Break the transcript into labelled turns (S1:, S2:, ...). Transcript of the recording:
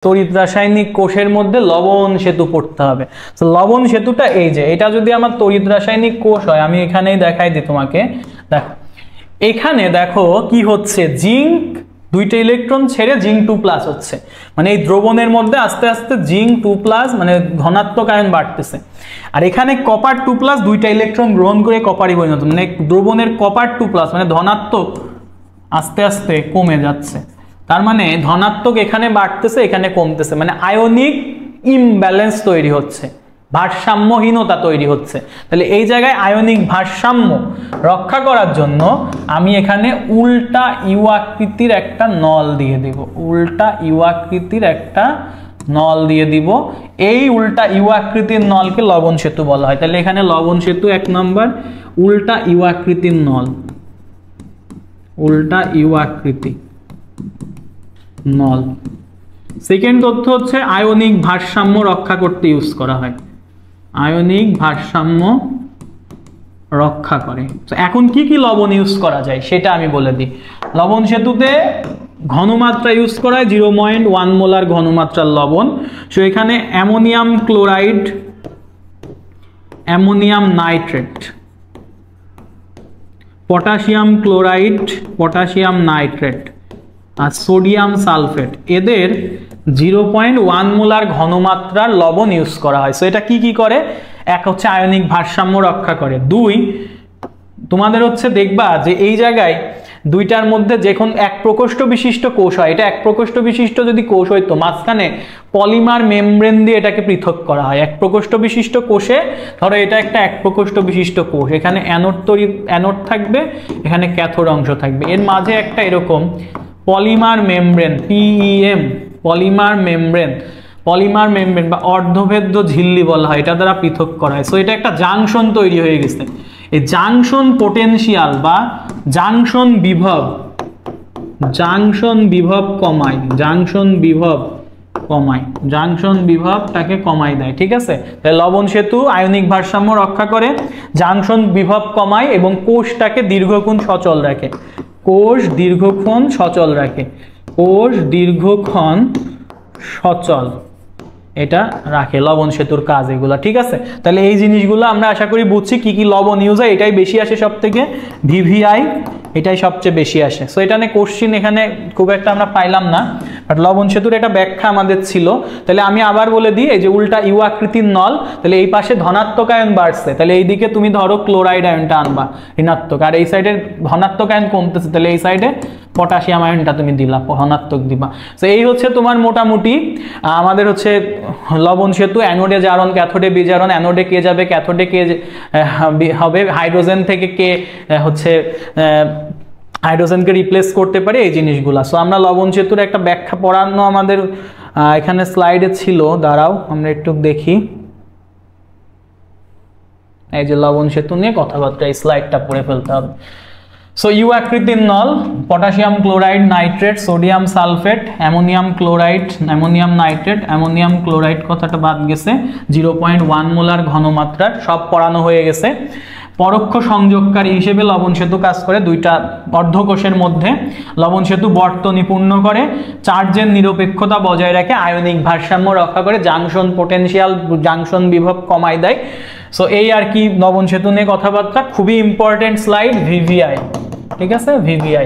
S1: তড়িৎ রাসায়নিক কোষের মধ্যে লবণ সেতু পড়তে হবে। তো লবণ সেতুটা এই যে, এটা যদি আমার তড়িৎ রাসায়নিক কোষ হয়, আমি এখানেই দেখাই দিই তোমাকে। দেখো এখানে দেখো কি হচ্ছে, জিঙ্ক দুইটা ইলেকট্রন ছেড়ে জিঙ্ক 2+ হচ্ছে, মানে এই দ্রবণের মধ্যে আস্তে আস্তে জিঙ্ক 2+ মানে ধনাত্মক আয়ন বাড়তেছে। আর এখানে কপার 2+ দুইটা ইলেকট্রন গ্রহণ করে কপারই পরিণত, মানে দ্রবণের কপার 2+ মানে ধনাত্মক আস্তে আস্তে কমে যাচ্ছে। তার মানে ধনাত্মক এখানে বাড়তেছে, এখানে কমতেছে, মানে আয়নিক ইমব্যালেন্স তৈরি হচ্ছে, ভারসাম্যহীনতা তৈরি হচ্ছে। তাহলে এই জায়গায় আয়নিক ভারসাম্য রক্ষা করার জন্য আমি এখানে উল্টা ইউ আকৃতির একটা নল দিয়ে দিব, উল্টা ইউ আকৃতির একটা নল দিয়ে দিব। এই উল্টা ইউ আকৃতির নলকে লবণ সেতু বলা হয়। তাহলে এখানে লবণ সেতু 1 নম্বর, উল্টা ইউ আকৃতির নল, উল্টা ইউ আকৃতি নল। সেকেন্ড তথ্য হচ্ছে আয়নিক ভারসাম্য রক্ষা করতে ইউজ করা হয়, আয়নিক ভারসাম্য রক্ষা করে। তো এখন কি কি লবণ ইউজ করা যায় সেটা আমি বলে দিই। লবণ সেতুতে ঘনমাত্রা ইউজ করা হয় 0.1 মোলার ঘনমাত্রার লবণ। সো এখানে ammonium chloride, ammonium nitrate, potassium chloride, potassium nitrate আর সোডিয়াম সালফেট, এদের 0.1 মোলার ঘনমাত্রার লবণ ইউজ করা হয়। সো এটা কি কি করে? এক হচ্ছে আয়নিক ভারসাম্য রক্ষা করে, 2 তোমাদের হচ্ছে দেখবা যে এই জায়গায় দুইটার মধ্যে যখন এক প্রকোষ্ঠ বিশিষ্ট কোষ হয়, এটা এক প্রকোষ্ঠ বিশিষ্ট যদি কোষ হইতো, মাঝখানে পলিমার মেমব্রেন দিয়ে এটাকে পৃথক করা হয়। এক প্রকোষ্ঠ বিশিষ্ট কোষে ধরো এটা একটা এক প্রকোষ্ঠ বিশিষ্ট কোষ, এখানে অ্যানোড থাকবে, এখানে ক্যাথোড অংশ থাকবে, এর মাঝে একটা এরকম polymer membrane, PEM polymer membrane, polymer membrane বা অর্ধভেদ্য ঝিল্লি বলা হয়, এটা দ্বারা পৃথক করা হয়। সো এটা একটা জাংশন তৈরি হয়ে গেছে। এই জাংশন পোটেনশিয়াল বা জাংশন বিভব, জাংশন বিভব কমায়, জাংশন বিভব কমায়, জাংশন বিভবটাকে কমাই দেয়। ঠিক আছে, তাহলে লবণ সেতু আয়নিক ভারসাম্য রক্ষা করে, জাংশন বিভব কমায় এবং কোষটাকে দীর্ঘক্ষণ সচল রাখে, কোষ দীর্ঘক্ষণ সচল রাখে, কোষ দীর্ঘক্ষণ সচল এটা রাখে লবণ সেতুর কাজ এগুলা। ঠিক আছে, তাহলে এই জিনিসগুলো আমরা আশা করি বুঝছি কি কি লবণ ইউজ হয়। এটাই বেশি আসে সব থেকে, ভিভিআই এটাই সবচেয়ে বেশি আসে। সো এটা নিয়ে কোশ্চিন এখানে খুব একটা আমরা পাইলাম না, বাট লবণ সেতুর একটা ব্যাখ্যা আমাদের ছিল। তাহলে আমি আবার বলে দিই, এই যে উল্টা ইউ আকৃতির নল, তাহলে এই পাশে ধনাত্মক আয়ন বাড়ছে, তাহলে এইদিকে তুমি ধরো ক্লোরাইড আয়নটা আনবা ঋণাত্মক, আর এই সাইডে ধনাত্মক আয়ন কমতেছে, তাহলে এই সাইডে পটাশিয়াম আয়নটা তুমি দিলা, ধনাত্মক দিবা। তো এই হচ্ছে তোমার মোটামুটি আমাদের হচ্ছে লবণ সেতু। অ্যানোডে জারণ, ক্যাথোডে বিজারণ, অ্যানোডে কে যাবে, ক্যাথোডে কে হবে, হাইড্রোজেন থেকে কে হচ্ছে হাইড্রোজেনকে রিপ্লেস করতে পারে, এই জিনিসগুলা। সো আমরা লবণ সেতুর একটা ব্যাখ্যা পড়ানো আমাদের এখানে স্লাইডে ছিল, দাঁড়াও আমরা একটু দেখি। এই যে লবণ সেতু নিয়ে কথাবার্তা, এই স্লাইডটা পড়ে ফেলতে হবে। সো ইউ আকৃতির নল, potassium chloride, nitrate, sodium sulphate, ammonium chloride, ammonium nitrate, ammonium chloride কথাটা বাদ গেছে, 0.1 মোলার ঘনমাত্রার, সব পড়ানো হয়ে গেছে। পরোক্ষ সংযোগকারী হিসেবে লবণ সেতু কাজ করে দুইটা অর্ধকোষের মধ্যে। লবণ সেতু বর্তনী পূর্ণ করে, চার্জের নিরপেক্ষতা বজায় রাখে, আয়নিক ভারসাম্য রক্ষা করে, জাংশন পোটেনশিয়াল, জাংশন বিভব কমাই দেয়। সো এই আর কি লবণ সেতু নিয়ে কথাবার্তা। খুবই ইম্পর্টেন্ট স্লাইড, ভিভিআই। ঠিক আছে, ভিভিআই।